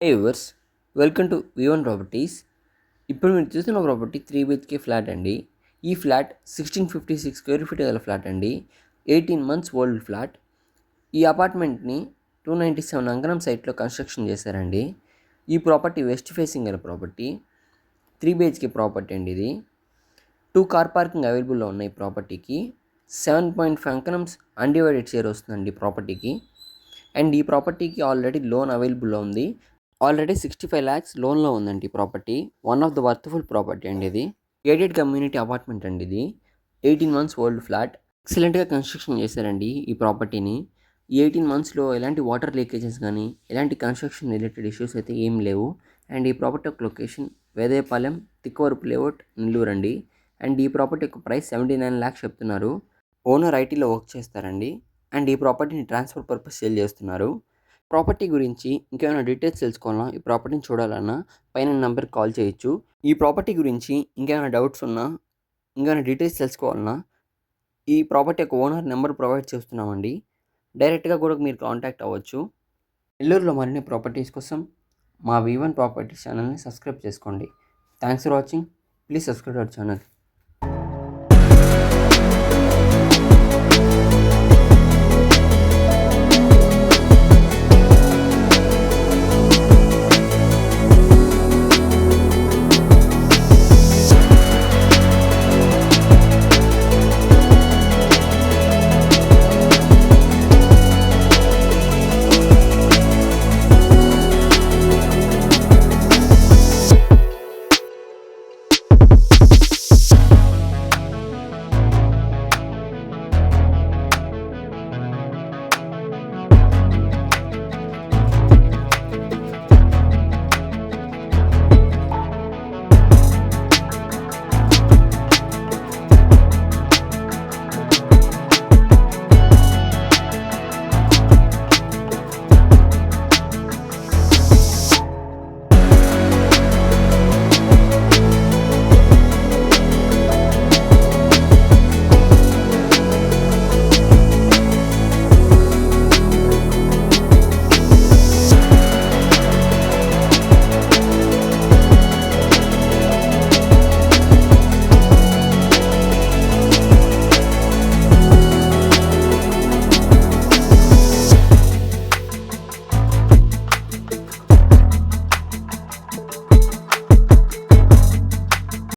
Viewers, welcome to V1 properties. ఇప్పుడు మీరు చూస్తున్న ప్రాపర్టీ 3 BHK ఫ్లాట్ అండి. ఈ ఫ్లాట్ 1656 స్క్వేర్ ఫీట్ గల ఫ్లాట్ అండి. 18 months ఓల్డ్ ఫ్లాట్. ఈ అపార్ట్మెంట్ని 297 అంకణం సైట్లో కన్స్ట్రక్షన్ చేశారండి. ఈ ప్రాపర్టీ వెస్ట్ ఫేసింగ్ గల ప్రాపర్టీ. 3 BHK ప్రాపర్టీ అండి ఇది. 2 కార్ పార్కింగ్ అవైలబుల్లో ఉన్నాయి ప్రాపర్టీకి. 7.5 అంకణమ్స్ అన్డివైడెడ్ షేర్ వస్తుందండి ప్రాపర్టీకి. అండ్ ఈ ప్రాపర్టీకి ఆల్రెడీ లోన్ అవైలబుల్లో ఉంది. ఆల్రెడీ 65 lakhs లోన్లో ఉందండి property. One of the worthful property అండి ఇది. గేటెడ్ కమ్యూనిటీ అపార్ట్మెంట్ అండి ఇది. 18 months ఓల్డ్ ఫ్లాట్. ఎక్సలెంట్గా కన్స్ట్రక్షన్ చేశారండి ఈ ప్రాపర్టీని. ఈ 18 monthsలో ఎలాంటి వాటర్ లీకేజెస్ కానీ ఎలాంటి కన్స్ట్రక్షన్ రిలేటెడ్ ఇష్యూస్ అయితే ఏం లేవు. అండ్ ఈ ప్రాపర్టీ యొక్క లొకేషన్ వేదేపాలెం, తిక్కవరపు లేఅవుట్, నెల్లూరు అండి. అండ్ ఈ ప్రాపర్టీ యొక్క ప్రైస్ 79 lakhs చెప్తున్నారు. ఓనర్ ఐటీలో వర్క్ చేస్తారండి. అండ్ ఈ ప్రాపర్టీని ట్రాన్స్ఫర్ పర్పస్ సేల్ చేస్తున్నారు. ప్రాపర్టీ గురించి ఇంకేమైనా డీటెయిల్స్ తెలుసుకోవాలన్నా, ఈ ప్రాపర్టీని చూడాలన్నా పైన నెంబర్కి కాల్ చేయొచ్చు. ఈ ప్రాపర్టీ గురించి ఇంకేమైనా డౌట్స్ ఉన్నా, ఇంకేమైనా డీటెయిల్స్ తెలుసుకోవాలన్నా ఈ ప్రాపర్టీ యొక్క ఓనర్ నెంబర్ ప్రొవైడ్ చేస్తున్నామండి. డైరెక్ట్గా కూడా మీరు కాంటాక్ట్ అవ్వచ్చు. నెల్లూరులో మరిన్ని ప్రాపర్టీస్ కోసం మా V1 ప్రాపర్టీస్ ఛానల్ని సబ్స్క్రైబ్ చేసుకోండి. Thanks for watching. Please subscribe our channel.